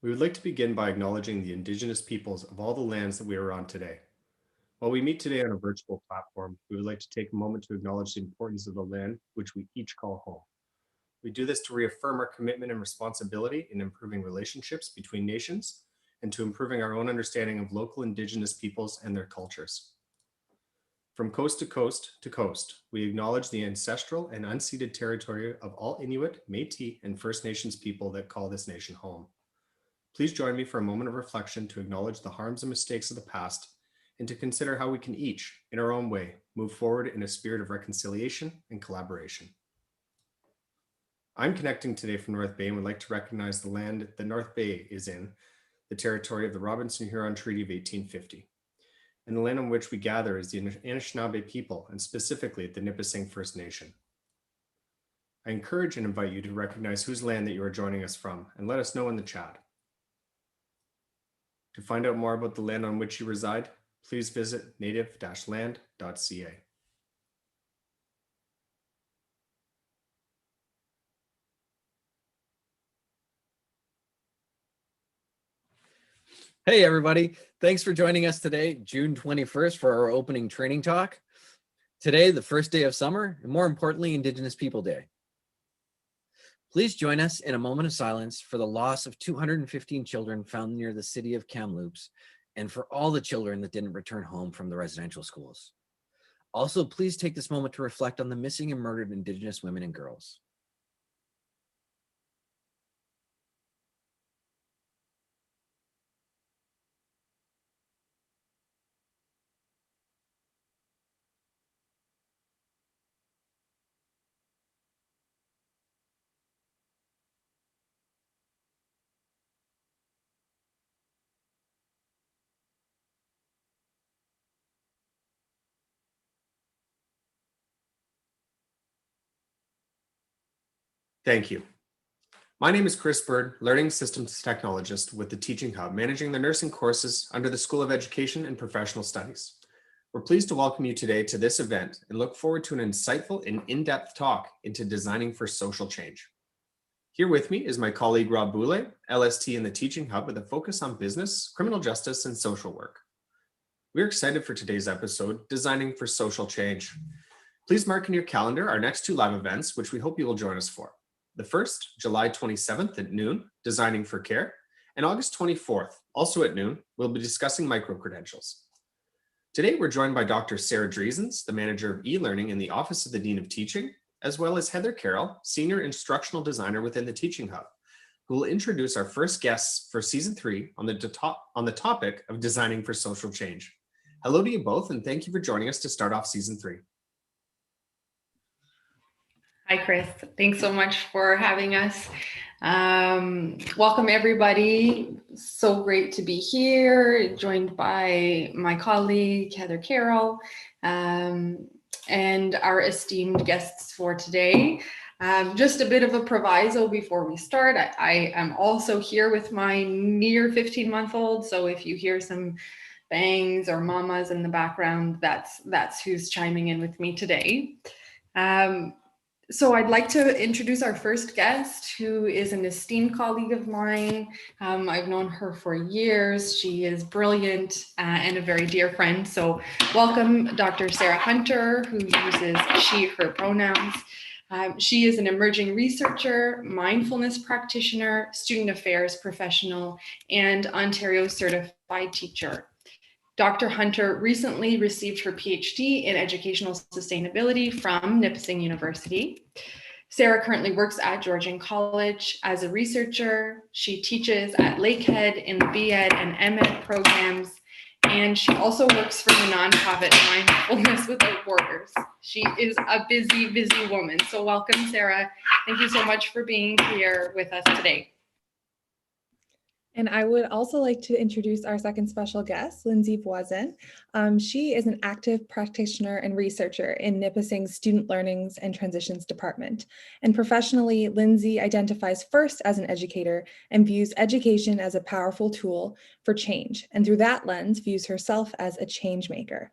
We would like to begin by acknowledging the Indigenous peoples of all the lands that we are on today. While we meet today on a virtual platform, we would like to take a moment to acknowledge the importance of the land which we each call home. We do this to reaffirm our commitment and responsibility in improving relationships between nations and to improving our own understanding of local Indigenous peoples and their cultures. From coast to coast, we acknowledge the ancestral and unceded territory of all Inuit, Métis, and First Nations people that call this nation home. Please join me for a moment of reflection to acknowledge the harms and mistakes of the past and to consider how we can each, in our own way, move forward in a spirit of reconciliation and collaboration. I'm connecting today from North Bay and would like to recognize the land that North Bay is in, the territory of the Robinson-Huron Treaty of 1850. And the land on which we gather is the Anishinaabe people, and specifically the Nipissing First Nation. I encourage and invite you to recognize whose land that you are joining us from and let us know in the chat. To find out more about the land on which you reside, please visit native-land.ca. Hey, everybody. Thanks for joining us today, June 21st, for our opening training talk. Today, the first day of summer, and more importantly, Indigenous People Day. Please join us in a moment of silence for the loss of 215 children found near the city of Kamloops and for all the children that didn't return home from the residential schools. Also, please take this moment to reflect on the missing and murdered Indigenous women and girls. Thank you. My name is Chris Bird, Learning Systems Technologist with the Teaching Hub, managing the nursing courses under the School of Education and Professional Studies. We're pleased to welcome you today to this event and look forward to an insightful and in-depth talk into designing for social change. Here with me is my colleague Rob Boulay, LST in the Teaching Hub with a focus on business, criminal justice, and social work. We're excited for today's episode, Designing for Social Change. Please mark in your calendar our next two live events, which we hope you will join us for. The first, July 27th at noon, Designing for Care, and August 24th, also at noon, we'll be discussing micro-credentials. Today, we're joined by Dr. Sarah Driesens, the Manager of E-Learning in the Office of the Dean of Teaching, as well as Heather Carroll, Senior Instructional Designer within the Teaching Hub, who will introduce our first guests for Season 3 on the topic of designing for social change. Hello to you both, and thank you for joining us to start off Season 3. Hi, Chris. Thanks so much for having us. Welcome, everybody. So great to be here, joined by my colleague, Heather Carroll, and our esteemed guests for today. Just a bit of a proviso before we start. I am also here with my near 15-month-old, so if you hear some bangs or mamas in the background, that's who's chiming in with me today. So I'd like to introduce our first guest, who is an esteemed colleague of mine. I've known her for years. She is brilliant and a very dear friend. So welcome, Dr. Sarah Hunter, who uses she, her pronouns. She is an emerging researcher, mindfulness practitioner, student affairs professional, and Ontario certified teacher. Dr. Hunter recently received her PhD in educational sustainability from Nipissing University. Sarah currently works at Georgian College as a researcher. She teaches at Lakehead in the BEd and MEd programs, and she also works for the nonprofit Mindfulness Without Borders. She is a busy, busy woman. So welcome, Sarah. Thank you so much for being here with us today. And I would also like to introduce our second special guest, Lindsey Voisin. She is an active practitioner and researcher in Nipissing's Student Learnings and Transitions Department. And professionally, Lindsey identifies first as an educator and views education as a powerful tool for change. And through that lens, views herself as a change maker.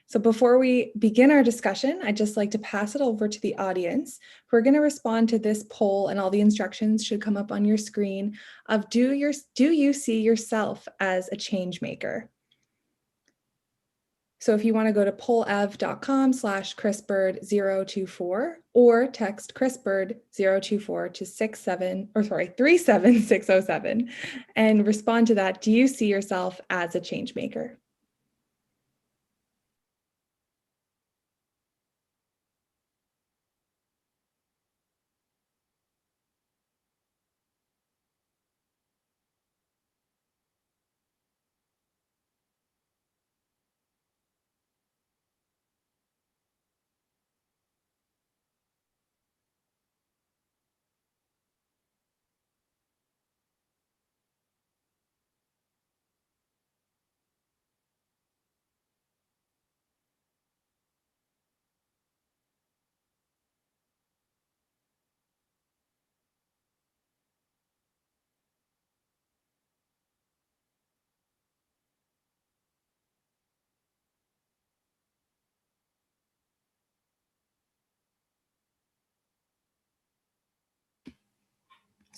So before we begin our discussion, I'd just like to pass it over to the audience. We're going to respond to this poll, and all the instructions should come up on your screen of do you see yourself as a change maker? So if you want to go to pollev.com/chrisbird024 or text chrisbird024 to 37607 and respond to that. Do you see yourself as a change maker?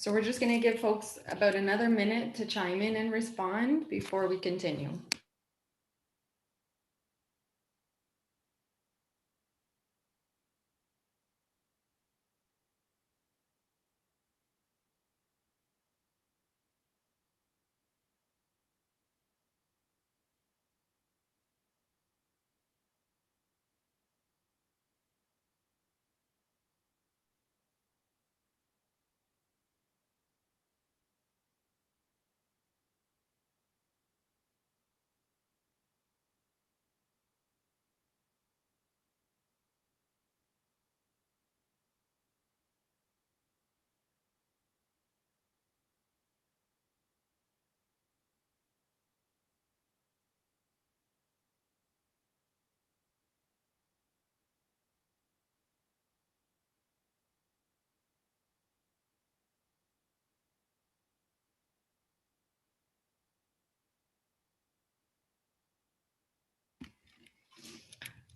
So we're just going to give folks about another minute to chime in and respond before we continue.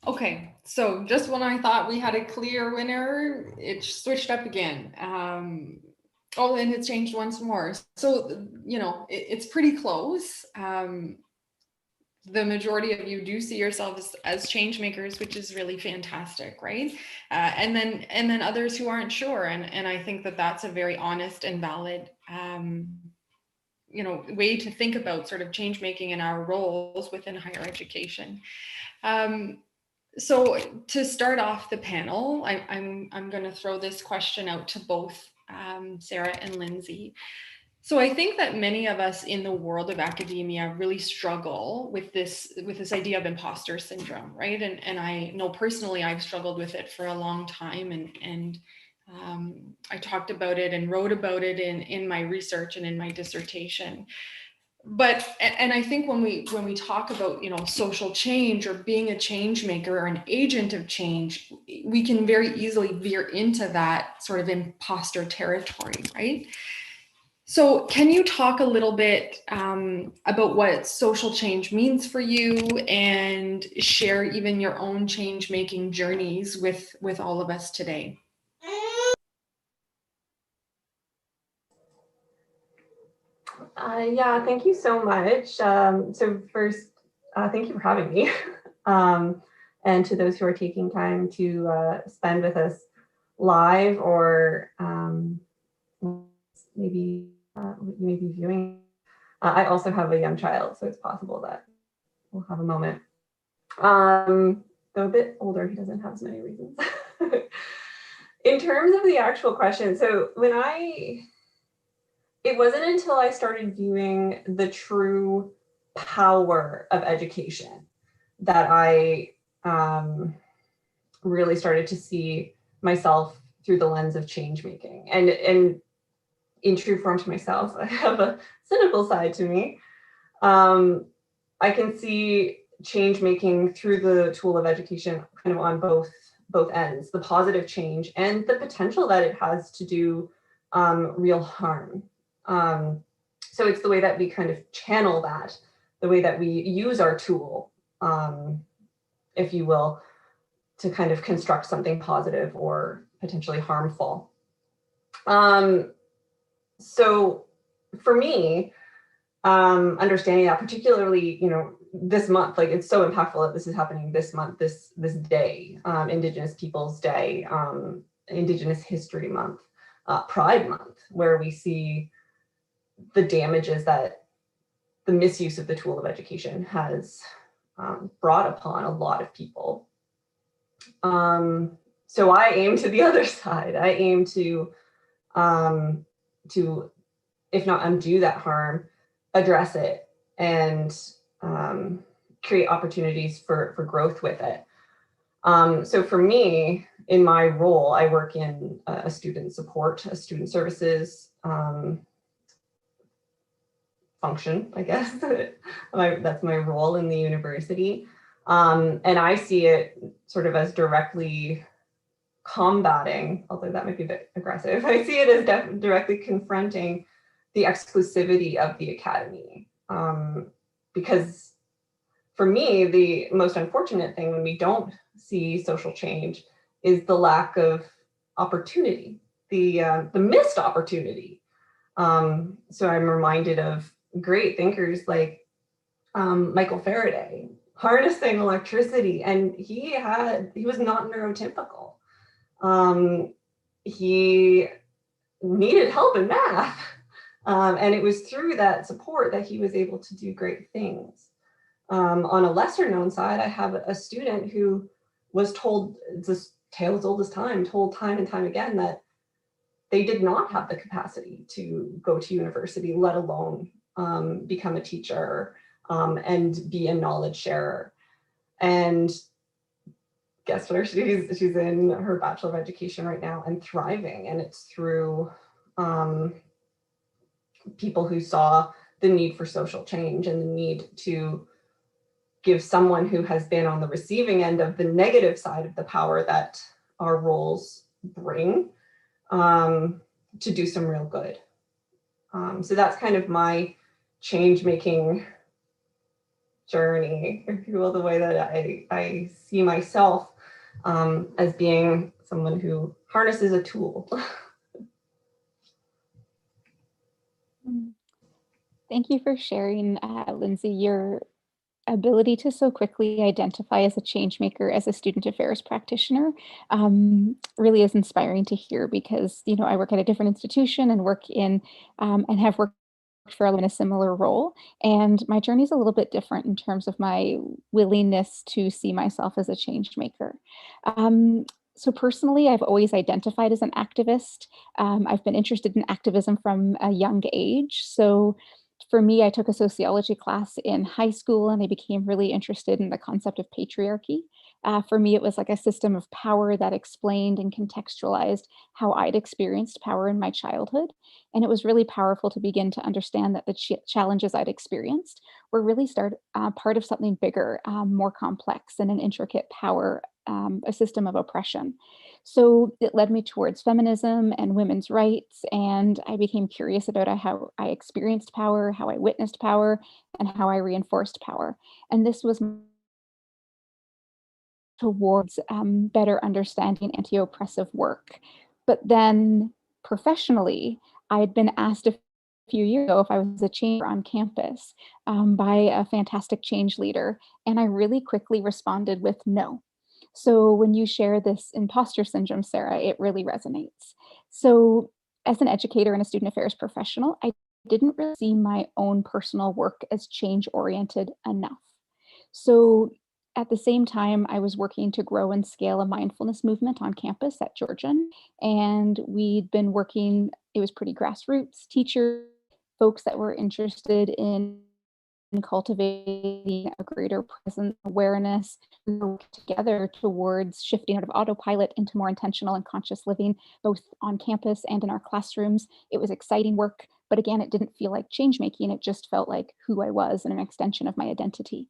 Okay, so just when I thought we had a clear winner, it switched up again. Oh, and it's changed once more. So, you know, it's pretty close. The majority of you do see yourselves as change makers, which is really fantastic, right? And then others who aren't sure. And I think that that's a very honest and valid way to think about sort of change making in our roles within higher education. So to start off the panel, I'm going to throw this question out to both Sarah and Lindsey. So I think that many of us in the world of academia really struggle with this idea of imposter syndrome, right? And I know personally I've struggled with it for a long time, and I talked about it and wrote about it in my research and in my dissertation. But I think when we talk about social change or being a change maker or an agent of change, we can very easily veer into that sort of imposter territory, right? So can you talk a little bit about what social change means for you, and share even your own change making journeys with all of us today? Yeah, thank you so much. So first, thank you for having me. And to those who are taking time to spend with us live or maybe viewing. I also have a young child, so it's possible that we'll have a moment. Though a bit older, he doesn't have as many reasons. In terms of the actual question, so it wasn't until I started viewing the true power of education that I really started to see myself through the lens of change making. And in true form to myself, I have a cynical side to me. I can see change making through the tool of education kind of on both ends, the positive change and the potential that it has to do real harm. So it's the way that we kind of channel that, the way that we use our tool, if you will, to kind of construct something positive or potentially harmful. So for me, understanding that, particularly, this month, like it's so impactful that this is happening this month, this day, Indigenous Peoples Day, Indigenous History Month, Pride Month, where we see the damages that the misuse of the tool of education has brought upon a lot of people. So I aim to the other side. I aim to, if not undo that harm, address it and create opportunities for growth with it. So for me, in my role, I work in a student support, a student services function, I guess. That's my role in the university. And I see it sort of as directly combating, although that might be a bit aggressive, I see it as directly confronting the exclusivity of the academy. Because for me, the most unfortunate thing when we don't see social change is the lack of opportunity, the missed opportunity. So I'm reminded of great thinkers like Michael Faraday, harnessing electricity, and he was not neurotypical. He needed help in math. And it was through that support that he was able to do great things. On a lesser known side, I have a student who was told, this tale as old as time, told time and time again that they did not have the capacity to go to university, let alone become a teacher and be a knowledge sharer. And guess where she's in her Bachelor of Education right now and thriving. And it's through people who saw the need for social change and the need to give someone who has been on the receiving end of the negative side of the power that our roles bring to do some real good. So that's kind of my change-making journey, if you will, the way that I see myself as being someone who harnesses a tool. Thank you for sharing, Lindsay, your ability to so quickly identify as a change maker, as a student affairs practitioner, really is inspiring to hear because, I work at a different institution and work in, and have worked for in a similar role. And my journey is a little bit different in terms of my willingness to see myself as a change maker. So personally, I've always identified as an activist. I've been interested in activism from a young age. So for me, I took a sociology class in high school and I became really interested in the concept of patriarchy. For me, it was like a system of power that explained and contextualized how I'd experienced power in my childhood. And it was really powerful to begin to understand that the challenges I'd experienced were really part of something bigger, more complex and an intricate power, a system of oppression. So it led me towards feminism and women's rights, and I became curious about how I experienced power, how I witnessed power, and how I reinforced power. And this was towards better understanding anti-oppressive work. But then professionally, I had been asked a few years ago if I was a change on campus by a fantastic change leader, and I really quickly responded with no. So when you share this imposter syndrome, Sarah, it really resonates. So as an educator and a student affairs professional, I didn't really see my own personal work as change oriented enough. So at the same time, I was working to grow and scale a mindfulness movement on campus at Georgian. And we'd been working, it was pretty grassroots, teachers, folks that were interested in cultivating a greater presence, awareness, we work together towards shifting out of autopilot into more intentional and conscious living, both on campus and in our classrooms. It was exciting work, but again, it didn't feel like change making. It just felt like who I was and an extension of my identity.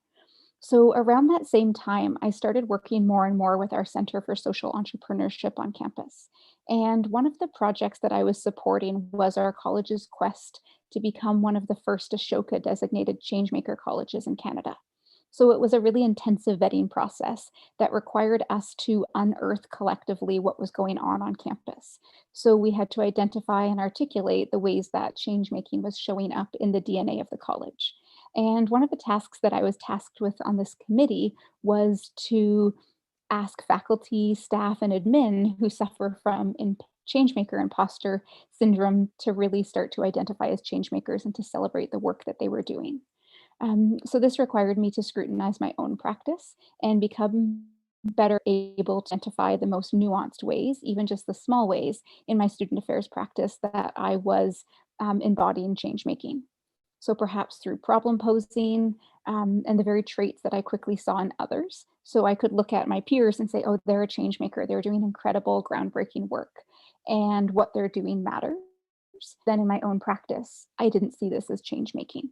So around that same time, I started working more and more with our Center for Social Entrepreneurship on campus. And one of the projects that I was supporting was our college's quest to become one of the first Ashoka designated changemaker colleges in Canada. So it was a really intensive vetting process that required us to unearth collectively what was going on campus. So we had to identify and articulate the ways that change making was showing up in the DNA of the college. And one of the tasks that I was tasked with on this committee was to ask faculty, staff, and admin who suffer from changemaker imposter syndrome to really start to identify as changemakers and to celebrate the work that they were doing. So this required me to scrutinize my own practice and become better able to identify the most nuanced ways, even just the small ways in my student affairs practice that I was embodying change making. So perhaps through problem posing and the very traits that I quickly saw in others. So I could look at my peers and say, oh, they're a change maker. They're doing incredible, groundbreaking work, and what they're doing matters. Then in my own practice, I didn't see this as change making.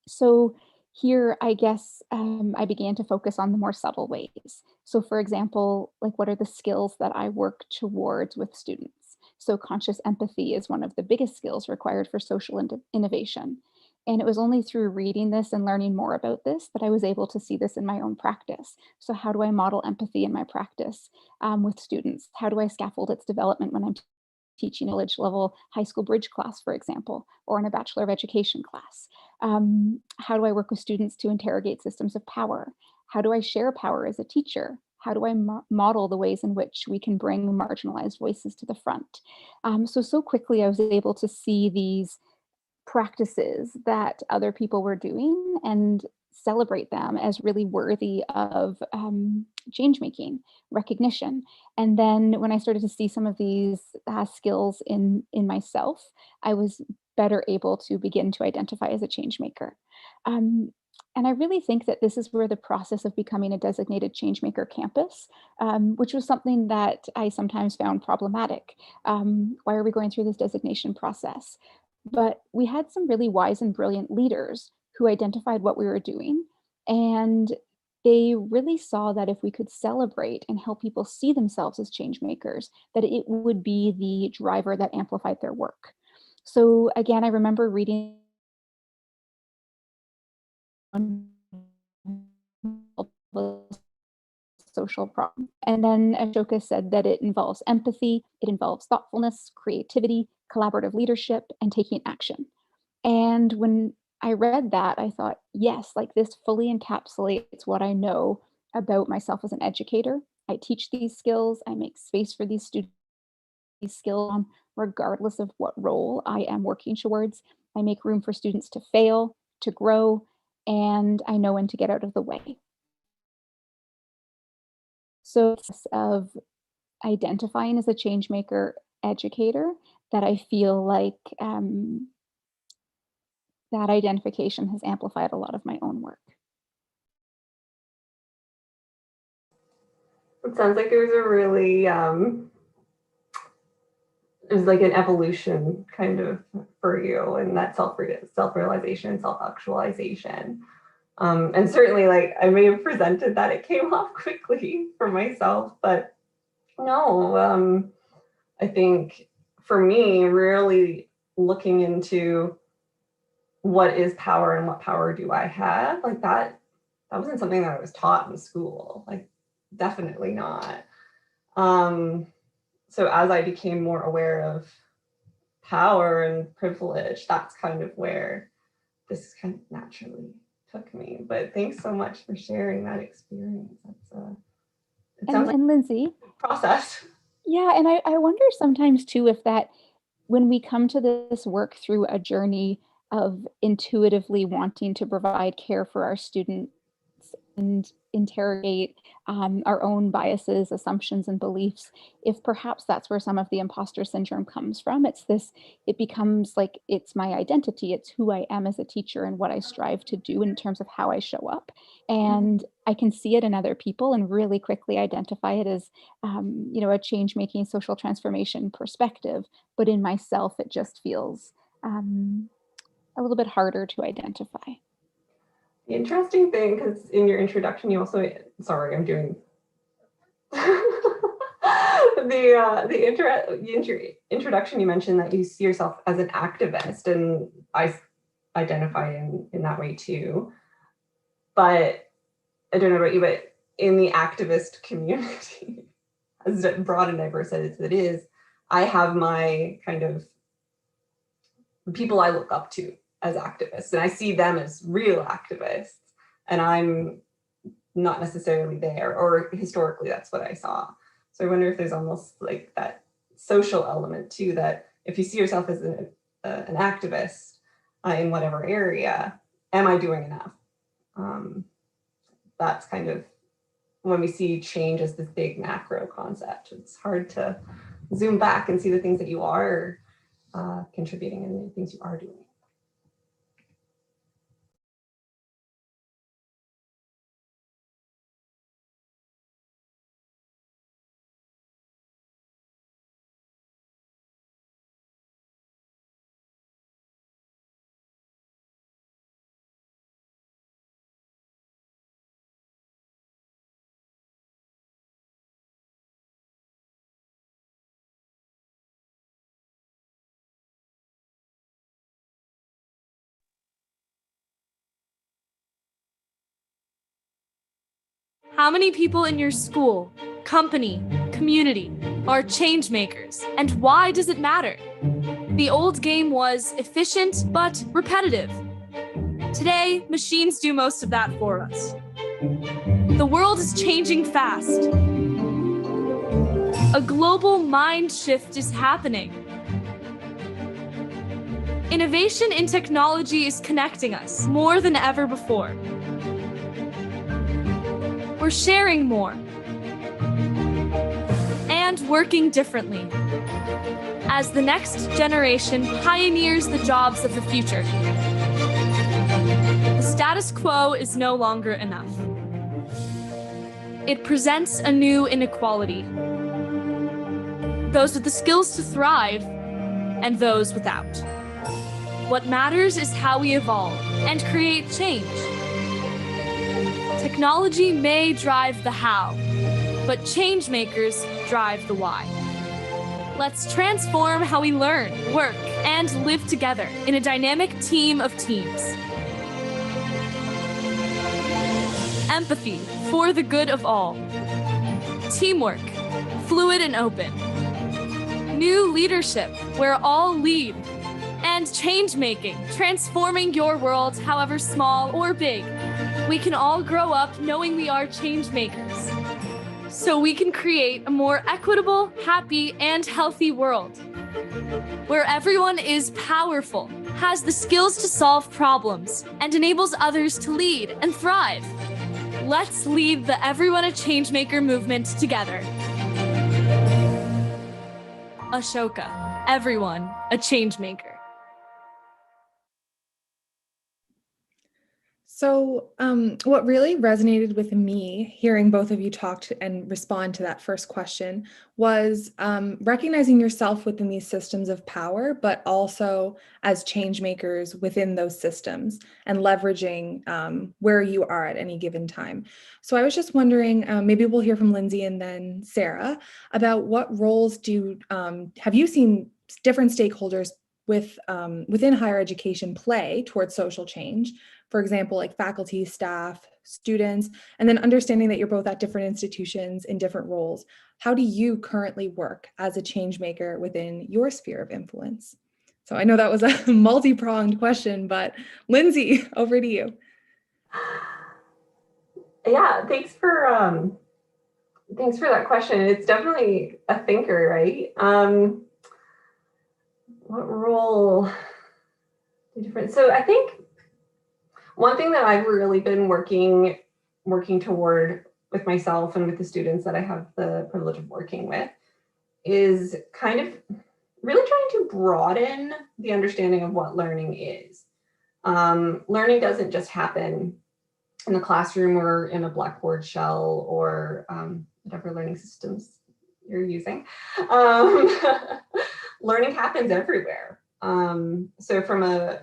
So here, I guess I began to focus on the more subtle ways. So for example, like what are the skills that I work towards with students? So conscious empathy is one of the biggest skills required for social innovation. And it was only through reading this and learning more about this that I was able to see this in my own practice. So how do I model empathy in my practice with students? How do I scaffold its development when I'm teaching a college level high school bridge class, for example, or in a Bachelor of Education class? How do I work with students to interrogate systems of power? How do I share power as a teacher? How do I model the ways in which we can bring marginalized voices to the front? So quickly I was able to see these practices that other people were doing and celebrate them as really worthy of change making, recognition. And then when I started to see some of these skills in myself, I was better able to begin to identify as a change maker. And I really think that this is where the process of becoming a designated changemaker campus, which was something that I sometimes found problematic. Why are we going through this designation process? But we had some really wise and brilliant leaders who identified what we were doing. And they really saw that if we could celebrate and help people see themselves as change makers, that it would be the driver that amplified their work. So again, I remember reading social problem. And then Ashoka said that it involves empathy, it involves thoughtfulness, creativity, collaborative leadership, and taking action. And when I read that, I thought, yes, like this fully encapsulates what I know about myself as an educator. I teach these skills, I make space for these students, these skills on, regardless of what role I am working towards. I make room for students to fail, to grow, and I know when to get out of the way. So it's of identifying as a change maker educator that I feel like that identification has amplified a lot of my own work. It sounds like it was a really, it was like an evolution kind of for you, and that self-realization, self-actualization. And certainly, like, I may have presented that it came off quickly for myself, but no, I think for me, really looking into what is power and what power do I have, like that wasn't something that I was taught in school, like definitely not. So as I became more aware of power and privilege, that's kind of where this kind of naturally took me. But thanks so much for sharing that experience. It sounds like And Lindsay, a process. yeah, and I wonder sometimes too if that when we come to this work through a journey of intuitively wanting to provide care for our students and interrogate our own biases, assumptions, and beliefs, if perhaps that's where some of the imposter syndrome comes from. It becomes like it's my identity, it's who I am as a teacher and what I strive to do in terms of how I show up. And I can see it in other people and really quickly identify it as, a change-making social transformation perspective. But in myself, it just feels a little bit harder to identify. The interesting thing, because in your introduction, you also, sorry, I'm doing introduction, you mentioned that you see yourself as an activist, and I identify in that way too. But I don't know about you, but in the activist community, as broad and diverse as it is, I have my kind of people I look up to as activists, and I see them as real activists, and I'm not necessarily there, or historically that's what I saw. So I wonder if there's almost like that social element too, that if you see yourself as an activist in whatever area, am I doing enough? That's kind of when we see change as this big macro concept. It's hard to zoom back and see the things that you are contributing and the things you are doing. How many people in your school, company, community are change makers, and why does it matter? The old game was efficient but repetitive. Today, machines do most of that for us. The world is changing fast. A global mind shift is happening. Innovation in technology is connecting us more than ever before. We're sharing more and working differently as the next generation pioneers the jobs of the future. The status quo is no longer enough. It presents a new inequality. Those with the skills to thrive and those without. What matters is how we evolve and create change. Technology may drive the how, but change makers drive the why. Let's transform how we learn, work, and live together in a dynamic team of teams. Empathy for the good of all. Teamwork, fluid and open. New leadership where all lead. And change making, transforming your world, however small or big. We can all grow up knowing we are change makers, so we can create a more equitable, happy, and healthy world, where everyone is powerful, has the skills to solve problems, and enables others to lead and thrive. Let's lead the Everyone a Changemaker movement together. Ashoka, everyone a changemaker. So what really resonated with me hearing both of you talk and respond to that first question was recognizing yourself within these systems of power, but also as change makers within those systems and leveraging where you are at any given time. So I was just wondering, maybe we'll hear from Lindsay and then Sarah about what roles have you seen different stakeholders within higher education play towards social change? For example, like faculty, staff, students, and then understanding that you're both at different institutions in different roles. How do you currently work as a change maker within your sphere of influence? So I know that was a multi-pronged question, but Lindsay, over to you. Yeah, thanks for that question. It's definitely a thinker, right? What role do different? So I think one thing that I've really been working toward with myself and with the students that I have the privilege of working with is kind of really trying to broaden the understanding of what learning is. Learning doesn't just happen in the classroom or in a Blackboard shell or whatever learning systems you're using. Learning happens everywhere. So from a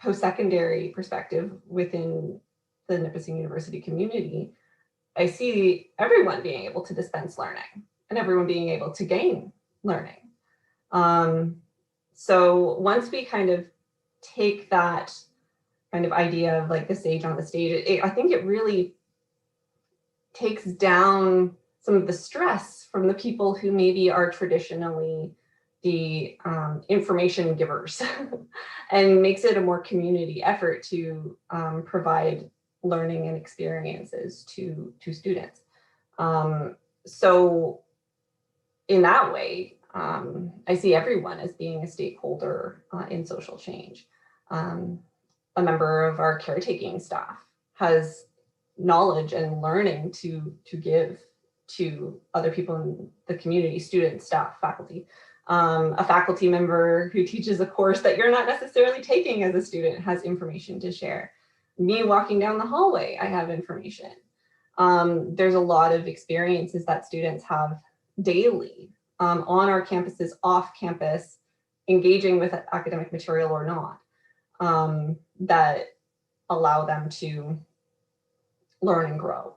post-secondary perspective within the Nipissing University community, I see everyone being able to dispense learning and everyone being able to gain learning. So once we kind of take that kind of idea of like the sage on the stage, I think it really takes down some of the stress from the people who maybe are traditionally the information givers and makes it a more community effort to provide learning and experiences to students. So in that way, I see everyone as being a stakeholder in social change. A member of our caretaking staff has knowledge and learning to give to other people in the community, students, staff, faculty. A faculty member who teaches a course that you're not necessarily taking as a student has information to share. Me walking down the hallway, I have information. There's a lot of experiences that students have daily on our campuses, off campus, engaging with academic material or not, that allow them to learn and grow.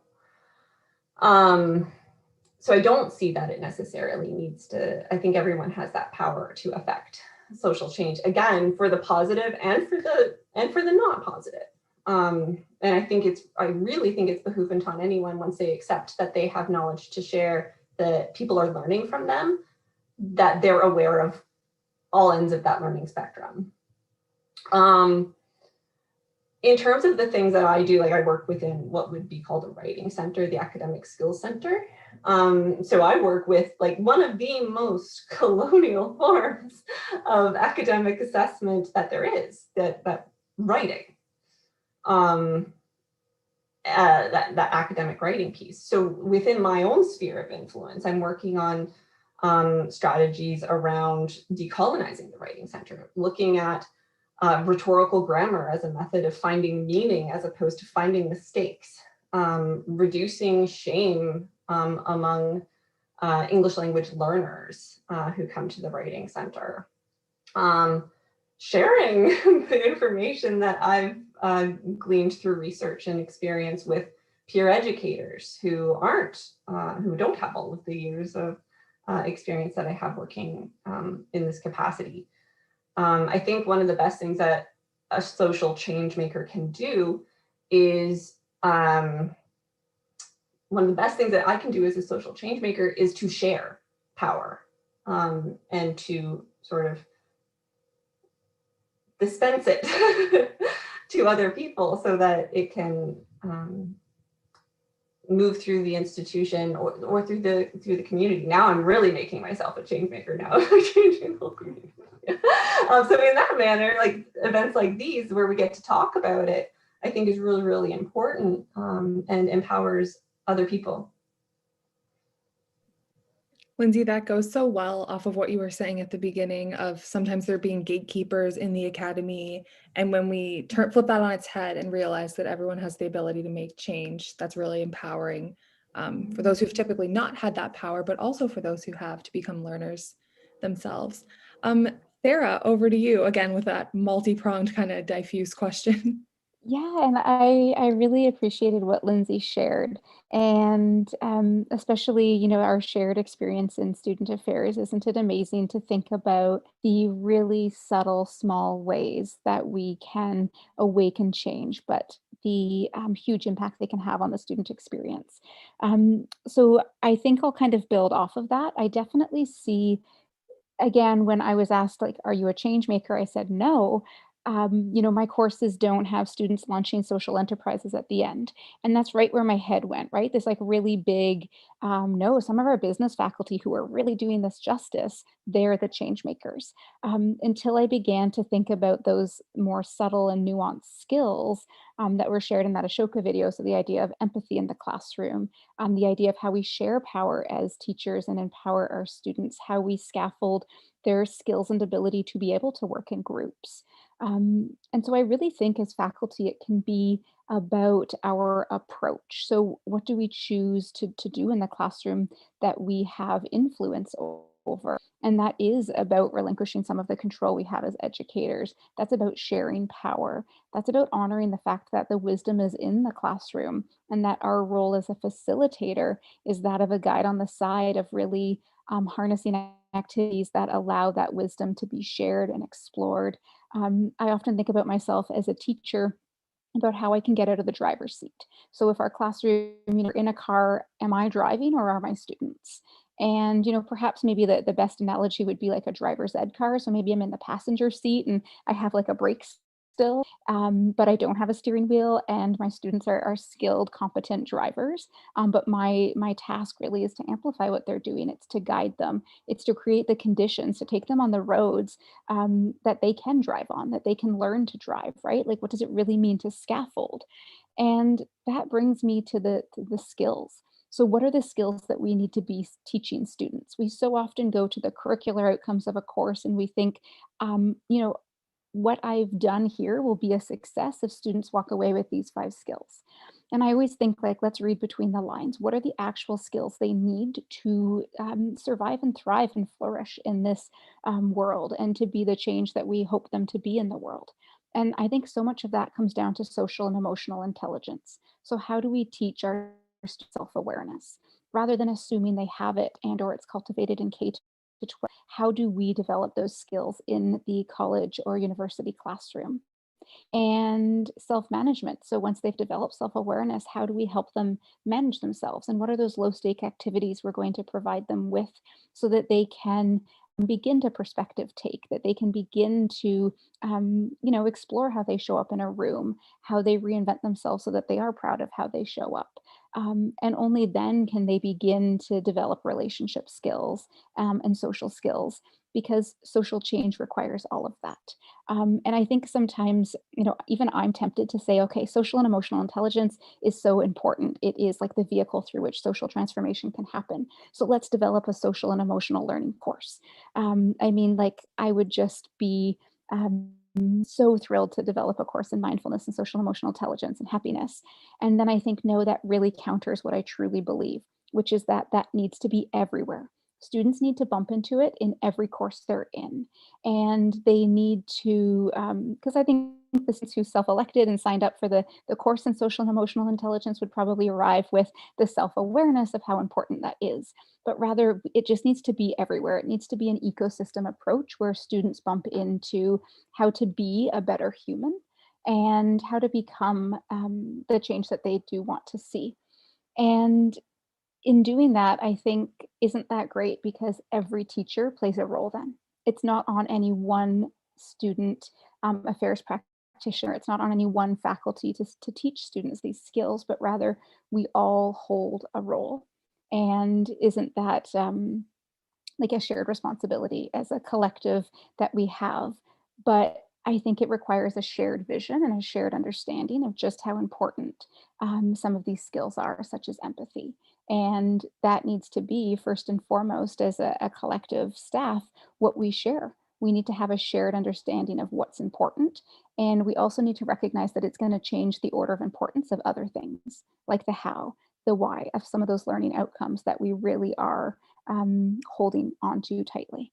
So I don't see that it necessarily needs to, I think everyone has that power to affect social change, again, for the positive and for the not positive. And I really think it's behoovent on anyone, once they accept that they have knowledge to share, that people are learning from them, that they're aware of all ends of that learning spectrum. In terms of the things that I do, like I work within what would be called a writing center, the Academic Skills Center. So I work with like one of the most colonial forms of academic assessment that there is, that writing, that academic writing piece. So within my own sphere of influence, I'm working on strategies around decolonizing the writing center, looking at rhetorical grammar as a method of finding meaning as opposed to finding mistakes, reducing shame among English language learners who come to the writing center, sharing the information that I've gleaned through research and experience with peer educators who don't have all of the years of experience that I have working in this capacity. I think one of the best things that a social change maker can do is, one of the best things that I can do as a social change maker is to share power and to sort of dispense it to other people so that it can move through the institution or through the community. Now I'm really making myself a change maker now, changing the whole community. So in that manner, like events like these where we get to talk about it, I think is really, really important and empowers other people. Lindsay, that goes so well off of what you were saying at the beginning of sometimes there being gatekeepers in the academy. And when we flip that on its head and realize that everyone has the ability to make change, that's really empowering for those who've typically not had that power, but also for those who have, to become learners themselves. Sarah, over to you again with that multi-pronged kind of diffuse question. Yeah, and I really appreciated what Lindsay shared. And especially, our shared experience in student affairs. Isn't it amazing to think about the really subtle, small ways that we can awaken change, but the huge impact they can have on the student experience. So I think I'll kind of build off of that. I definitely see again, when I was asked, like, are you a change maker? I said no. My courses don't have students launching social enterprises at the end. And that's right where my head went, right? This like really big, no, some of our business faculty who are really doing this justice, they're the change makers. Until I began to think about those more subtle and nuanced skills that were shared in that Ashoka video. So the idea of empathy in the classroom, the idea of how we share power as teachers and empower our students, how we scaffold their skills and ability to be able to work in groups. And so I really think as faculty, it can be about our approach. So what do we choose to do in the classroom that we have influence over? And that is about relinquishing some of the control we have as educators. That's about sharing power. That's about honoring the fact that the wisdom is in the classroom and that our role as a facilitator is that of a guide on the side of really harnessing activities that allow that wisdom to be shared and explored. I often think about myself as a teacher about how I can get out of the driver's seat. So if our classroom, in a car, am I driving or are my students? And perhaps maybe the best analogy would be like a driver's ed car. So maybe I'm in the passenger seat and I have like a brake still, but I don't have a steering wheel, and my students are skilled, competent drivers. But my task really is to amplify what they're doing. It's to guide them. It's to create the conditions to take them on the roads that they can drive on, that they can learn to drive, right? Like, what does it really mean to scaffold? And that brings me to the skills. So, what are the skills that we need to be teaching students? We so often go to the curricular outcomes of a course and we think, um, you know, what I've done here will be a success if students walk away with these 5 skills. And I always think, like, let's read between the lines. What are the actual skills they need to survive and thrive and flourish in this world and to be the change that we hope them to be in the world? And I think so much of that comes down to social and emotional intelligence. So how do we teach our self-awareness rather than assuming they have it and or it's cultivated in K to 12? How do we develop those skills in the college or university classroom? And self-management. So once they've developed self-awareness, how do we help them manage themselves? And what are those low-stake activities we're going to provide them with so that they can begin to perspective take, that they can begin to, explore how they show up in a room, how they reinvent themselves so that they are proud of how they show up. And only then can they begin to develop relationship skills and social skills, because social change requires all of that. And I think sometimes, even I'm tempted to say, okay, social and emotional intelligence is so important. It is like the vehicle through which social transformation can happen. So let's develop a social and emotional learning course. Like, I would just be so thrilled to develop a course in mindfulness and social emotional intelligence and happiness. And then I think, no, that really counters what I truly believe, which is that that needs to be everywhere. Students need to bump into it in every course they're in. And they need to, because I think the students who self-elected and signed up for the course in social and emotional intelligence would probably arrive with the self-awareness of how important that is. But rather, it just needs to be everywhere. It needs to be an ecosystem approach where students bump into how to be a better human and how to become the change that they do want to see. And in doing that, I think, isn't that great because every teacher plays a role then. It's not on any one student affairs practitioner. It's not on any one faculty to teach students these skills, but rather we all hold a role. And isn't that like a shared responsibility as a collective that we have? But I think it requires a shared vision and a shared understanding of just how important some of these skills are, such as empathy. And that needs to be, first and foremost, as a collective staff, what we share. We need to have a shared understanding of what's important. And we also need to recognize that it's going to change the order of importance of other things, like the how, the why of some of those learning outcomes that we really are holding onto tightly.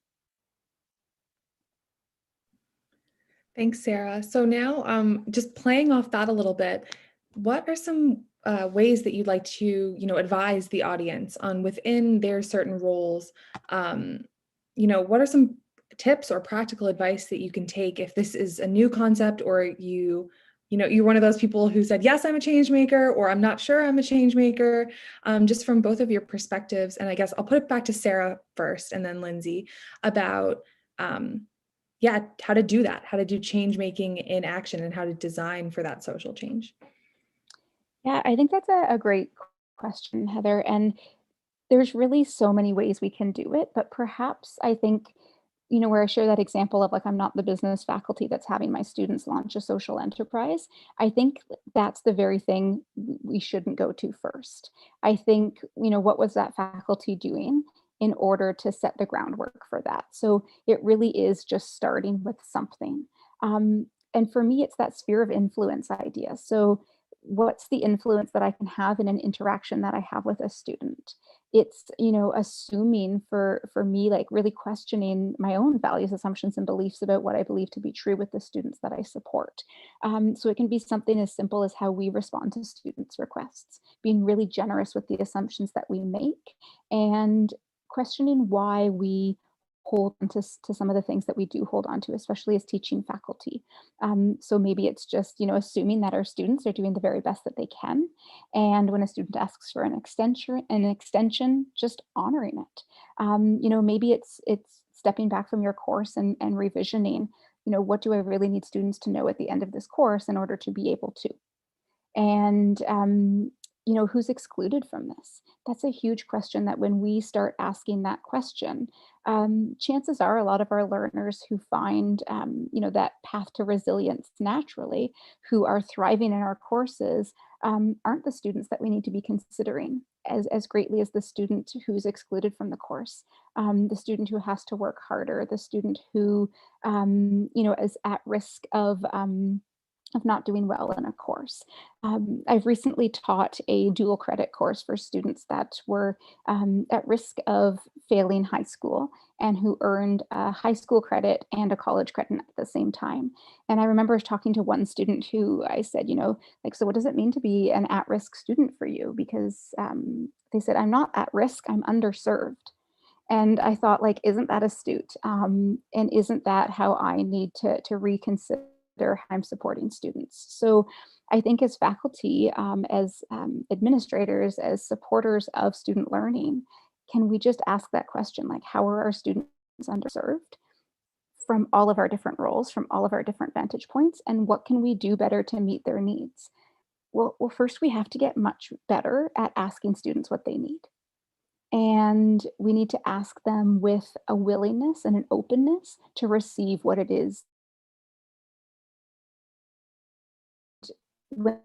Thanks, Sarah. So now, just playing off that a little bit, what are some ways that you'd like to, advise the audience on within their certain roles? What are some tips or practical advice that you can take if this is a new concept or you you're one of those people who said, yes, I'm a change maker, or I'm not sure I'm a change maker, just from both of your perspectives. And I guess I'll put it back to Sarah first and then Lindsay about, how to do that, how to do change making in action and how to design for that social change. Yeah, I think that's a great question, Heather. And there's really so many ways we can do it, but perhaps I think, where I share that example of like, I'm not the business faculty that's having my students launch a social enterprise. I think that's the very thing we shouldn't go to first. I think, what was that faculty doing in order to set the groundwork for that? So it really is just starting with something. And for me, it's that sphere of influence idea. So what's the influence that I can have in an interaction that I have with a student? It's, assuming for me, like really questioning my own values, assumptions, and beliefs about what I believe to be true with the students that I support. So it can be something as simple as how we respond to students' requests, being really generous with the assumptions that we make, and questioning why we hold on to some of the things that we do hold on to, especially as teaching faculty. So maybe it's just, assuming that our students are doing the very best that they can. And when a student asks for an extension, just honoring it. Maybe it's stepping back from your course and revisioning, what do I really need students to know at the end of this course in order to be able to? And, who's excluded from this? That's a huge question that when we start asking that question, chances are a lot of our learners who find, that path to resilience naturally, who are thriving in our courses, aren't the students that we need to be considering as greatly as the student who's excluded from the course, the student who has to work harder, the student who, is at risk of not doing well in a course. I've recently taught a dual credit course for students that were at risk of failing high school and who earned a high school credit and a college credit at the same time. And I remember talking to one student who I said, so what does it mean to be an at-risk student for you? Because they said, I'm not at risk, I'm underserved. And I thought, like, isn't that astute? And isn't that how I need to reconsider how I'm supporting students? So I think as faculty, as administrators, as supporters of student learning, can we just ask that question, like, how are our students underserved from all of our different roles, from all of our different vantage points, and what can we do better to meet their needs? Well, first we have to get much better at asking students what they need. And we need to ask them with a willingness and an openness to receive what it is when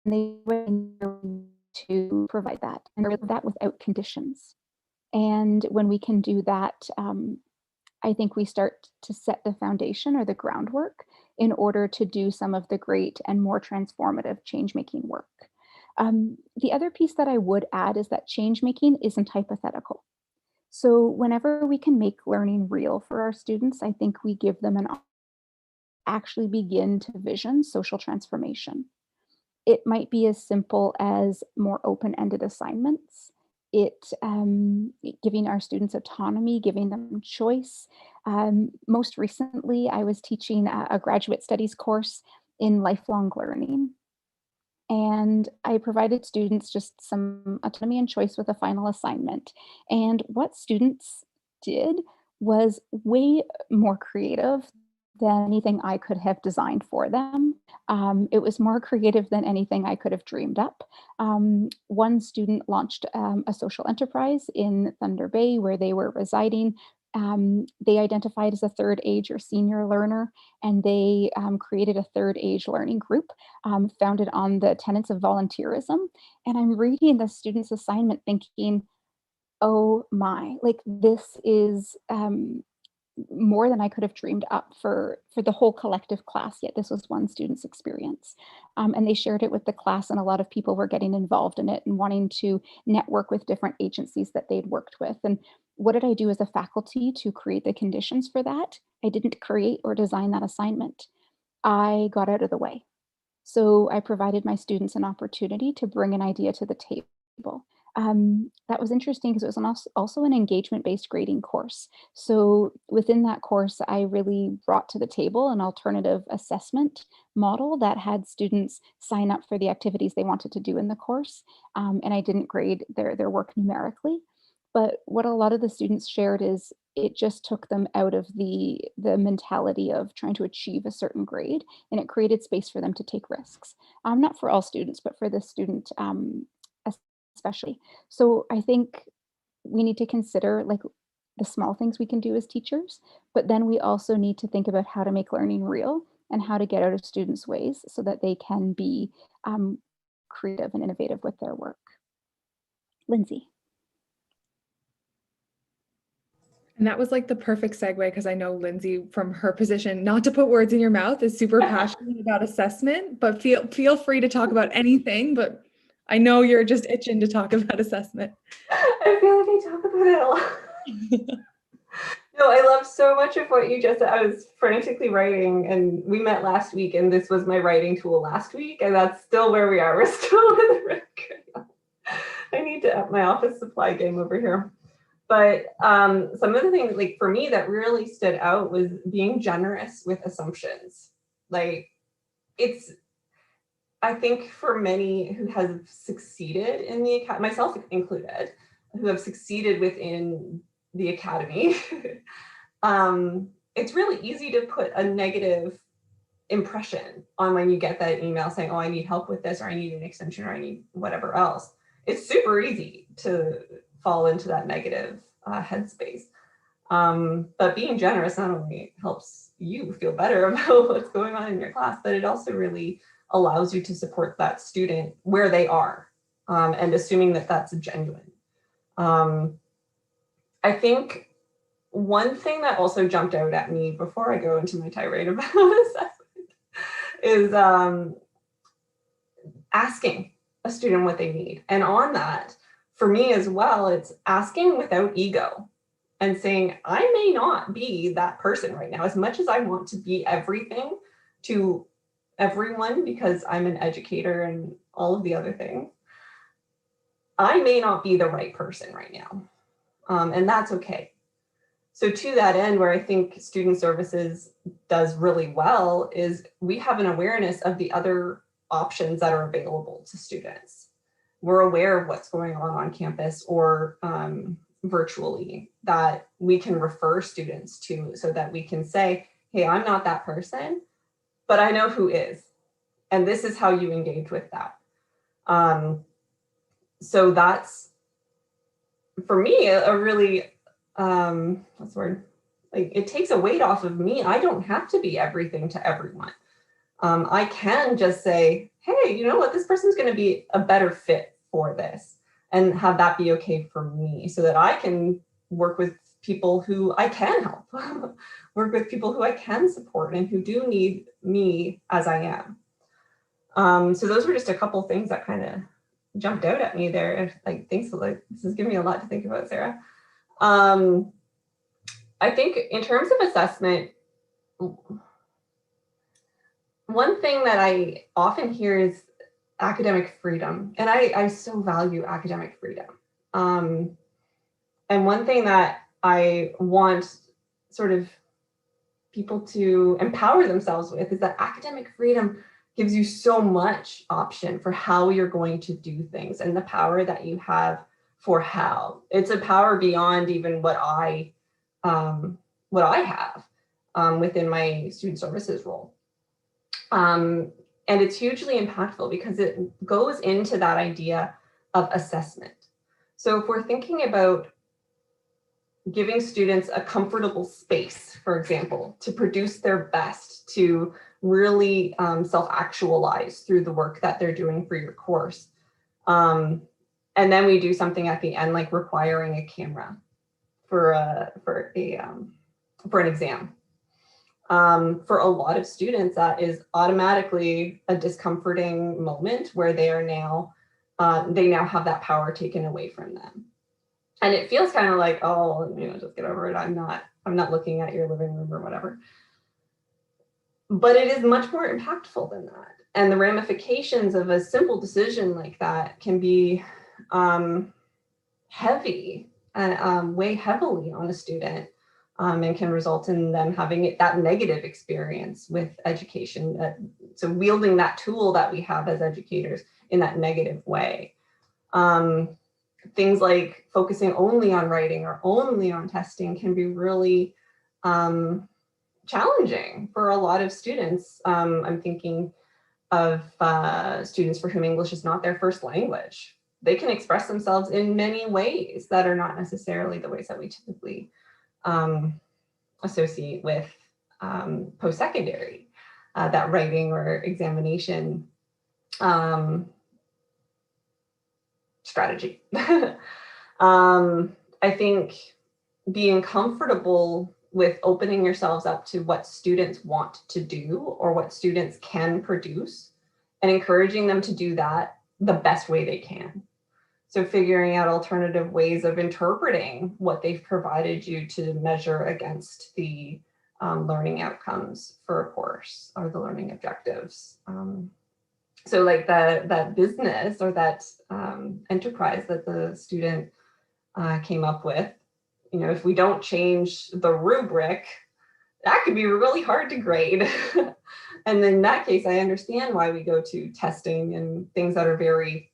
they to provide that, and that without conditions. And when we can do that, I think we start to set the foundation or the groundwork in order to do some of the great and more transformative change-making work. The other piece that I would add is that change-making isn't hypothetical. So whenever we can make learning real for our students, I think we give them an actually begin to vision social transformation. It might be as simple as more open-ended assignments, giving our students autonomy, giving them choice. Most recently, I was teaching a graduate studies course in lifelong learning. And I provided students just some autonomy and choice with a final assignment. And what students did was way more creative than anything I could have designed for them. It was more creative than anything I could have dreamed up. One student launched a social enterprise in Thunder Bay where they were residing. They identified as a third age or senior learner, and they created a third age learning group founded on the tenets of volunteerism. And I'm reading the student's assignment thinking, oh my, like this is more than I could have dreamed up for the whole collective class, yet this was one student's experience. And they shared it with the class, and a lot of people were getting involved in it and wanting to network with different agencies that they'd worked with. And what did I do as a faculty to create the conditions for that? I didn't create or design that assignment. I got out of the way. So I provided my students an opportunity to bring an idea to the table. That was interesting because it was also an engagement-based grading course. So within that course, I really brought to the table an alternative assessment model that had students sign up for the activities they wanted to do in the course. And I didn't grade their work numerically. But what a lot of the students shared is it just took them out of the mentality of trying to achieve a certain grade, and it created space for them to take risks. Not for all students, but for this student especially. So I think we need to consider like the small things we can do as teachers, but then we also need to think about how to make learning real and how to get out of students' ways so that they can be creative and innovative with their work. Lindsay. And that was like the perfect segue because I know Lindsay from her position, not to put words in your mouth, is super passionate about assessment, but feel free to talk about anything, but I know you're just itching to talk about assessment. I feel like I talk about it a lot. No, I love so much of what you just said. I was frantically writing, and we met last week, and this was my writing tool last week, and that's still where we are. We're still in the record. I need to up my office supply game over here. But some of the things, like for me, that really stood out was being generous with assumptions. Like I think for many who have succeeded in the academy, myself included, who have succeeded within the academy, it's really easy to put a negative impression on when you get that email saying, oh, I need help with this, or I need an extension, or I need whatever else. It's super easy to fall into that negative headspace. But being generous not only helps you feel better about what's going on in your class, but it also really allows you to support that student where they are, and assuming that that's genuine. I think one thing that also jumped out at me before I go into my tirade about assessment is asking a student what they need. And on that, for me as well, it's asking without ego and saying, I may not be that person right now, as much as I want to be everything to everyone because I'm an educator and all of the other things. I may not be the right person right now. And that's okay. So to that end, where I think student services does really well is we have an awareness of the other options that are available to students. We're aware of what's going on campus or virtually that we can refer students to, so that we can say, hey, I'm not that person, but I know who is. And this is how you engage with that. So that's, for me, a really, what's the word? Like, it takes a weight off of me. I don't have to be everything to everyone. I can just say, hey, you know what? This person's going to be a better fit for this, and have that be okay for me, so that I can work with people who I can help, work with people who I can support and who do need me as I am. So those were just a couple things that kind of jumped out at me there. Like, thanks, like, this is giving me a lot to think about, Sarah. I think in terms of assessment, one thing that I often hear is academic freedom. And I so value academic freedom. And one thing that I want sort of people to empower themselves with is that academic freedom gives you so much option for how you're going to do things, and the power that you have for how. It's a power beyond even what I have within my student services role. And it's hugely impactful because it goes into that idea of assessment. So if we're thinking about giving students a comfortable space, for example, to produce their best, to really self-actualize through the work that they're doing for your course. And then we do something at the end, like requiring a camera for an exam. For a lot of students, that is automatically a discomforting moment where they are now, they now have that power taken away from them. And it feels kind of like, oh, you know, just get over it. I'm not looking at your living room or whatever. But it is much more impactful than that. And the ramifications of a simple decision like that can be heavy and weigh heavily on a student, and can result in them having that negative experience with education. So wielding that tool that we have as educators in that negative way. Things like focusing only on writing or only on testing can be really challenging for a lot of students. I'm thinking of students for whom English is not their first language. They can express themselves in many ways that are not necessarily the ways that we typically associate with post-secondary, that writing or examination strategy. I think being comfortable with opening yourselves up to what students want to do or what students can produce and encouraging them to do that the best way they can. So figuring out alternative ways of interpreting what they've provided you to measure against the learning outcomes for a course or the learning objectives. So like that business or that enterprise that the student came up with, you know, if we don't change the rubric, that could be really hard to grade. And in that case, I understand why we go to testing and things that are very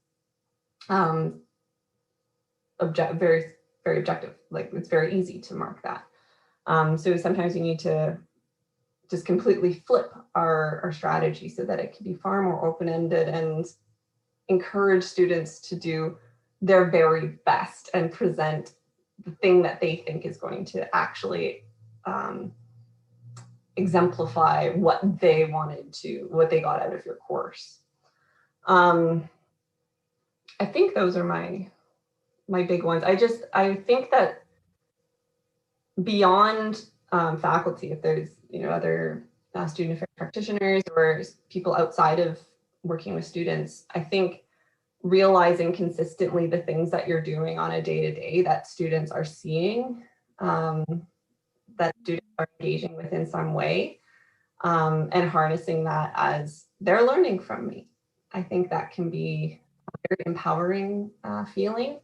very objective. Like it's very easy to mark that. So sometimes you need to just completely flip our strategy so that it can be far more open-ended and encourage students to do their very best and present the thing that they think is going to actually exemplify what they what they got out of your course. I think those are my big ones. I think that beyond faculty, if there's, you know, other student affairs practitioners or people outside of working with students, I think realizing consistently the things that you're doing on a day-to-day that students are seeing, that students are engaging with in some way, and harnessing that as they're learning from me. I think that can be a very empowering feeling.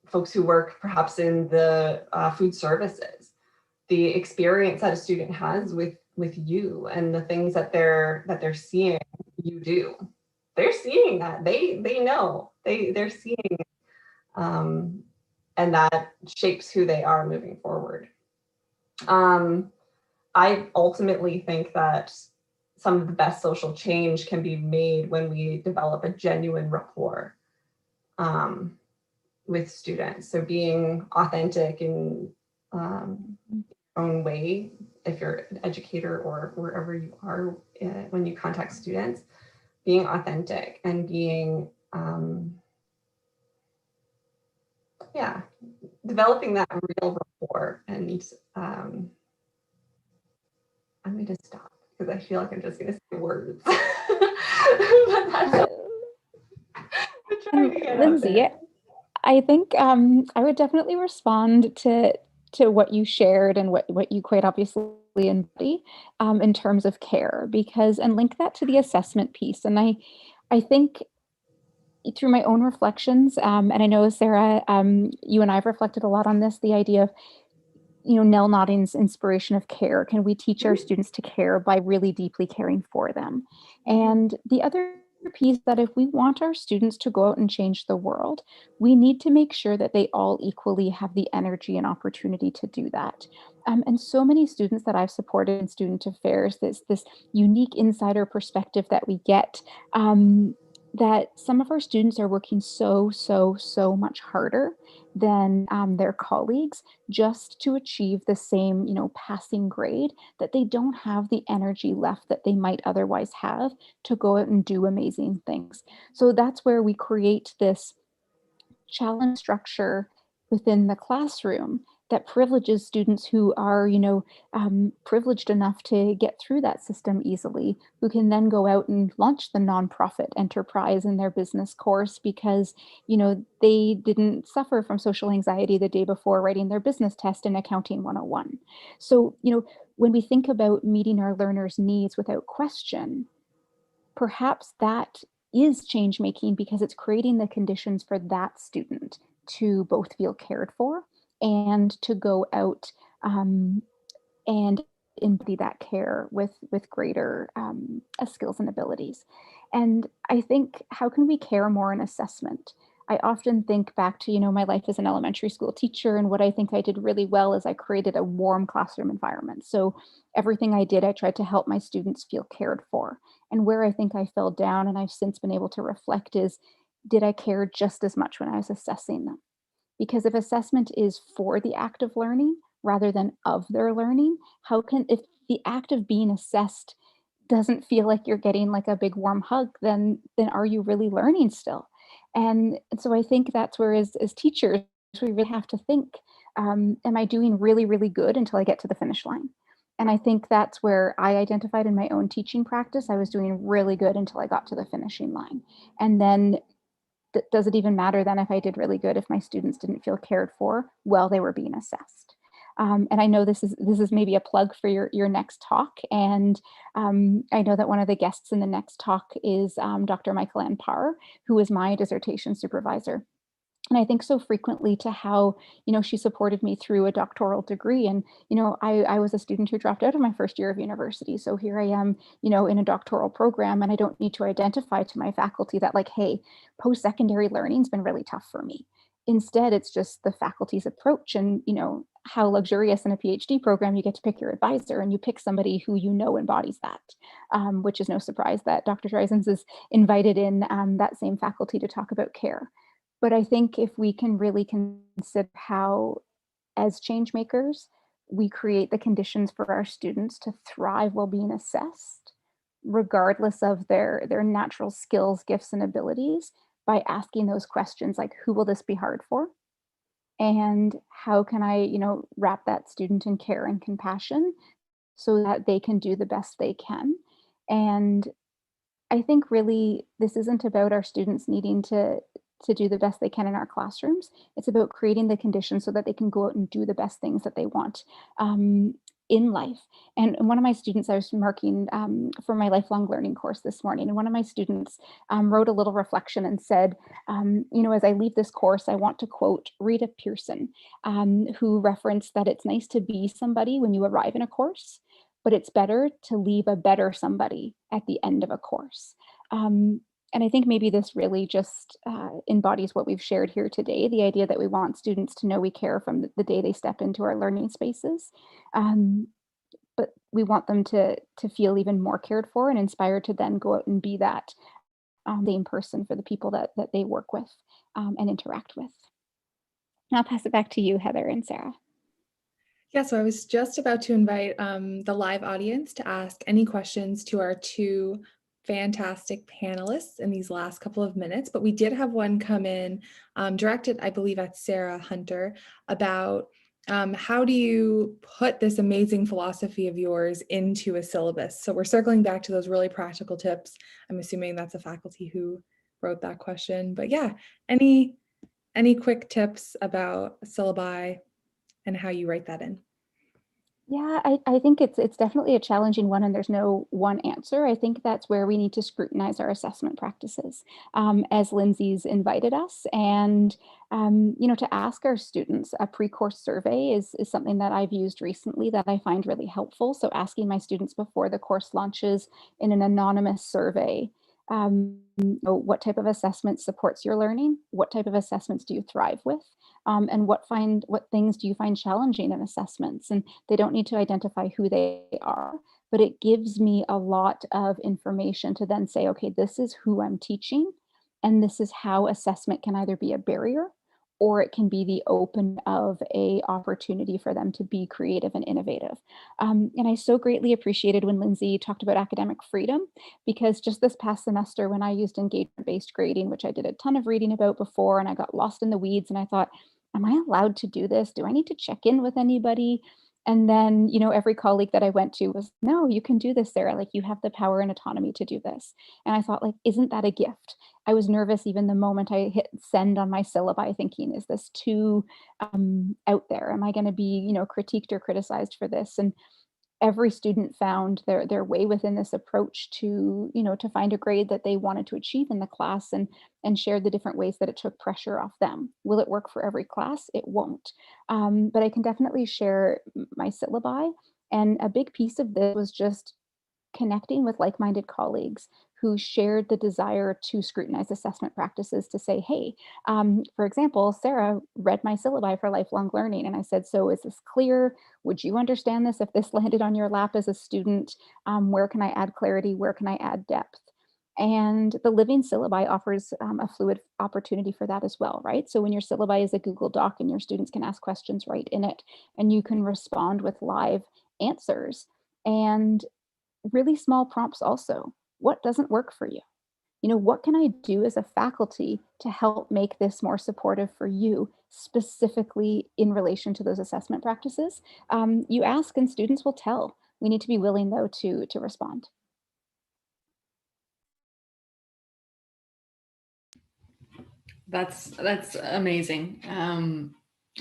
Folks who work perhaps in the food services, the experience that a student has with you and the things that they're seeing you do, they're seeing that they know they're seeing, and that shapes who they are moving forward. I ultimately think that some of the best social change can be made when we develop a genuine rapport with students. So being authentic in your own way, if you're an educator or wherever you are when you contact students, being authentic and being, developing that real rapport. And I'm going to stop because I feel like I'm just going to say words. Lindsay, I think I would definitely respond to what you shared and what you quite obviously embody in terms of care, and link that to the assessment piece. And I think through my own reflections, and I know, Sarah, you and I have reflected a lot on this, the idea of, you know, Nell Nodding's inspiration of care. Can we teach our students to care by really deeply caring for them? And the other piece, that if we want our students to go out and change the world, we need to make sure that they all equally have the energy and opportunity to do that. And so many students that I've supported in student affairs, this unique insider perspective that we get, that some of our students are working so much harder than their colleagues just to achieve the same, you know, passing grade, that they don't have the energy left that they might otherwise have to go out and do amazing things. So that's where we create this challenge structure within the classroom that privileges students who are, you know, privileged enough to get through that system easily, who can then go out and launch the nonprofit enterprise in their business course because, you know, they didn't suffer from social anxiety the day before writing their business test in Accounting 101. So, you know, when we think about meeting our learners' needs without question, perhaps that is change making because it's creating the conditions for that student to both feel cared for and to go out and embody that care with greater skills and abilities. And I think, how can we care more in assessment? I often think back to, my life as an elementary school teacher, and what I think I did really well is I created a warm classroom environment. So everything I did, I tried to help my students feel cared for. And where I think I fell down, and I've since been able to reflect, is, did I care just as much when I was assessing them? Because if assessment is for the act of learning rather than of their learning, if the act of being assessed doesn't feel like you're getting like a big warm hug, then are you really learning still? And so I think that's where, as teachers, we really have to think, am I doing really, really good until I get to the finish line? And I think that's where I identified in my own teaching practice, I was doing really good until I got to the finishing line. And then does it even matter then if I did really good if my students didn't feel cared for while they were being assessed? And I know this is maybe a plug for your next talk. And I know that one of the guests in the next talk is Dr. Michael Ann Parr, who is my dissertation supervisor. And I think so frequently to how, she supported me through a doctoral degree. And, I was a student who dropped out of my first year of university. So here I am, in a doctoral program, and I don't need to identify to my faculty that, like, hey, post-secondary learning's been really tough for me. Instead, it's just the faculty's approach, and, how luxurious in a PhD program, you get to pick your advisor, and you pick somebody who embodies that, which is no surprise that Dr. Dreisens is invited in that same faculty to talk about care. But I think if we can really consider how, as change makers, we create the conditions for our students to thrive while being assessed, regardless of their natural skills, gifts, and abilities, by asking those questions like, who will this be hard for? And how can I, wrap that student in care and compassion so that they can do the best they can? And I think really this isn't about our students needing to do the best they can in our classrooms. It's about creating the conditions so that they can go out and do the best things that they want in life. And one of my students, I was marking for my lifelong learning course this morning, and one of my students wrote a little reflection and said, as I leave this course, I want to quote Rita Pearson, who referenced that it's nice to be somebody when you arrive in a course, but it's better to leave a better somebody at the end of a course. And I think maybe this really just embodies what we've shared here today, the idea that we want students to know we care from the day they step into our learning spaces. But we want them to feel even more cared for and inspired to then go out and be that same person for the people that they work with and interact with. And I'll pass it back to you, Heather and Sarah. Yeah, so I was just about to invite the live audience to ask any questions to our two fantastic panelists in these last couple of minutes, but we did have one come in directed, I believe, at Sarah Hunter about how do you put this amazing philosophy of yours into a syllabus? So we're circling back to those really practical tips. I'm assuming that's a faculty who wrote that question, but yeah, any quick tips about syllabi and how you write that in? Yeah, I think it's definitely a challenging one, and there's no one answer. I think that's where we need to scrutinize our assessment practices, as Lindsay's invited us. And, to ask our students, a pre-course survey is something that I've used recently that I find really helpful. So asking my students before the course launches in an anonymous survey, what type of assessment supports your learning? What type of assessments do you thrive with? And what things do you find challenging in assessments? And they don't need to identify who they are, but it gives me a lot of information to then say, okay, this is who I'm teaching, and this is how assessment can either be a barrier or it can be the open of a opportunity for them to be creative and innovative. And I so greatly appreciated when Lindsay talked about academic freedom, because just this past semester when I used engagement-based grading, which I did a ton of reading about before, and I got lost in the weeds, and I thought, am I allowed to do this? Do I need to check in with anybody? And then, every colleague that I went to was, no, you can do this, Sarah. Like, you have the power and autonomy to do this. And I thought, like, isn't that a gift? I was nervous even the moment I hit send on my syllabi, thinking, is this too out there? Am I going to be, critiqued or criticized for this? And every student found their way within this approach to, to find a grade that they wanted to achieve in the class, and shared the different ways that it took pressure off them. Will it work for every class? It won't. But I can definitely share my syllabi. And a big piece of this was just connecting with like-minded colleagues who shared the desire to scrutinize assessment practices, to say, hey, for example, Sarah read my syllabi for lifelong learning. And I said, so is this clear? Would you understand this if this landed on your lap as a student? Where can I add clarity? Where can I add depth? And the Living Syllabi offers a fluid opportunity for that as well, right? So when your syllabi is a Google Doc and your students can ask questions right in it, and you can respond with live answers. And really small prompts also. What doesn't work for you? What can I do as a faculty to help make this more supportive for you, specifically in relation to those assessment practices? You ask and students will tell. We need to be willing, though, to respond. That's amazing.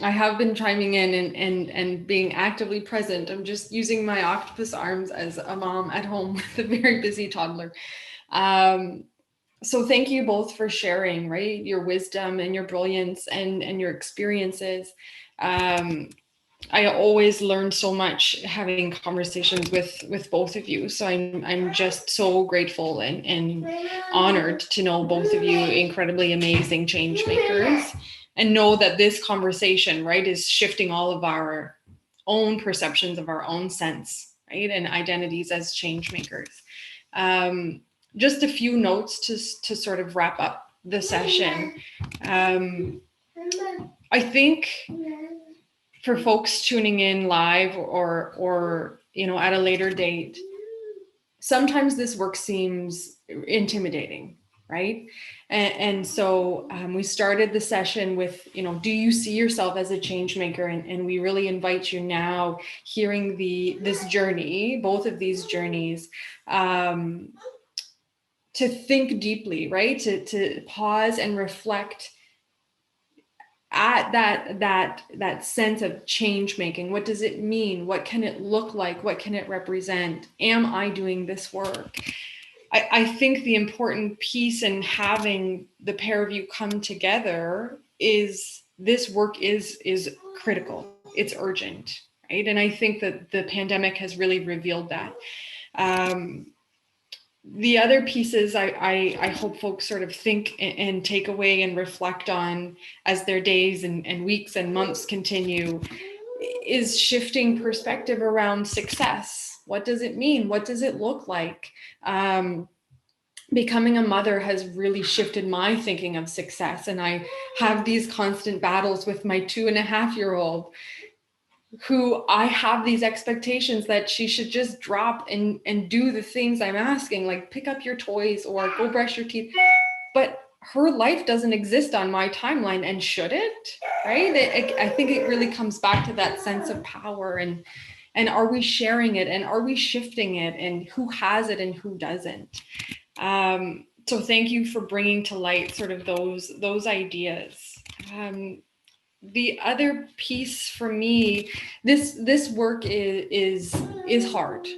I have been chiming in and being actively present. I'm just using my octopus arms as a mom at home with a very busy toddler. So thank you both for sharing, right? Your wisdom and your brilliance and your experiences. I always learn so much having conversations with both of you. So I'm just so grateful and honored to know both of you incredibly amazing change makers, and know that this conversation, right, is shifting all of our own perceptions of our own sense, right, and identities as change makers. Just a few notes to sort of wrap up the session. I think for folks tuning in live or at a later date, sometimes this work seems intimidating, right? And so we started the session with, do you see yourself as a change maker? And we really invite you now, hearing this journey, both of these journeys, to think deeply, right? To pause and reflect at that sense of change making. What does it mean? What can it look like? What can it represent? Am I doing this work? I think the important piece in having the pair of you come together is this work is critical. It's urgent, right? And I think that the pandemic has really revealed that. The other pieces I hope folks sort of think and take away and reflect on as their days and weeks and months continue is shifting perspective around success. What does it mean? What does it look like? Becoming a mother has really shifted my thinking of success. And I have these constant battles with my 2.5-year-old, who I have these expectations that she should just drop and do the things I'm asking, like pick up your toys or go brush your teeth. But her life doesn't exist on my timeline, and should it, right? I think it really comes back to that sense of power, and are we sharing it, and are we shifting it, and who has it and who doesn't? So thank you for bringing to light sort of those ideas. The other piece for me, this work is hard.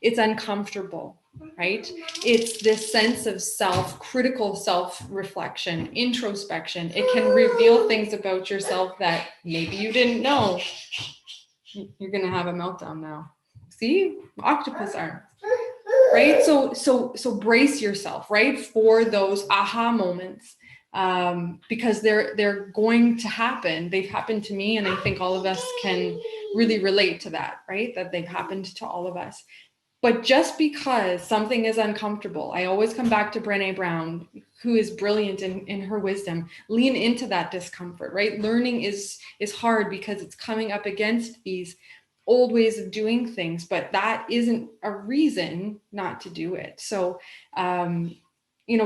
It's uncomfortable, right? It's this sense of critical self-reflection, introspection. It can reveal things about yourself that maybe you didn't know. You're gonna have a meltdown now. See, octopus arms, right? So brace yourself, right, for those aha moments. Because they're going to happen. They've happened to me, and I think all of us can really relate to that, right? That they've happened to all of us. But just because something is uncomfortable, I always come back to Brené Brown, who is brilliant in her wisdom. Lean into that discomfort, right? Learning is hard because it's coming up against these old ways of doing things, but that isn't a reason not to do it. So,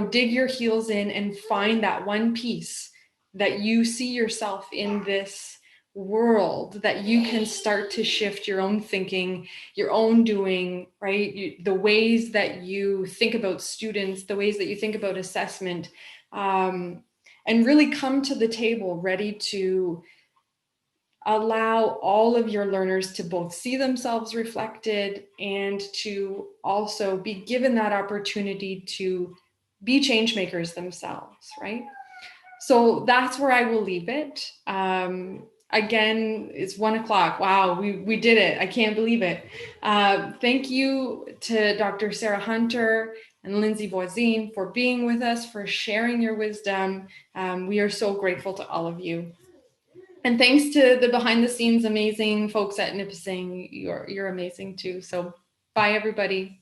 dig your heels in and find that one piece that you see yourself in this world, that you can start to shift your own thinking, your own doing, right? The ways that you think about students, the ways that you think about assessment, and really come to the table ready to allow all of your learners to both see themselves reflected and to also be given that opportunity to be change makers themselves, right? So that's where I will leave it. Again, it's 1 o'clock. Wow, we did it. I can't believe it. Thank you to Dr. Sarah Hunter and Lindsey Voisin for being with us, for sharing your wisdom. We are so grateful to all of you. And thanks to the behind the scenes amazing folks at Nipissing. You're amazing too. So bye, everybody.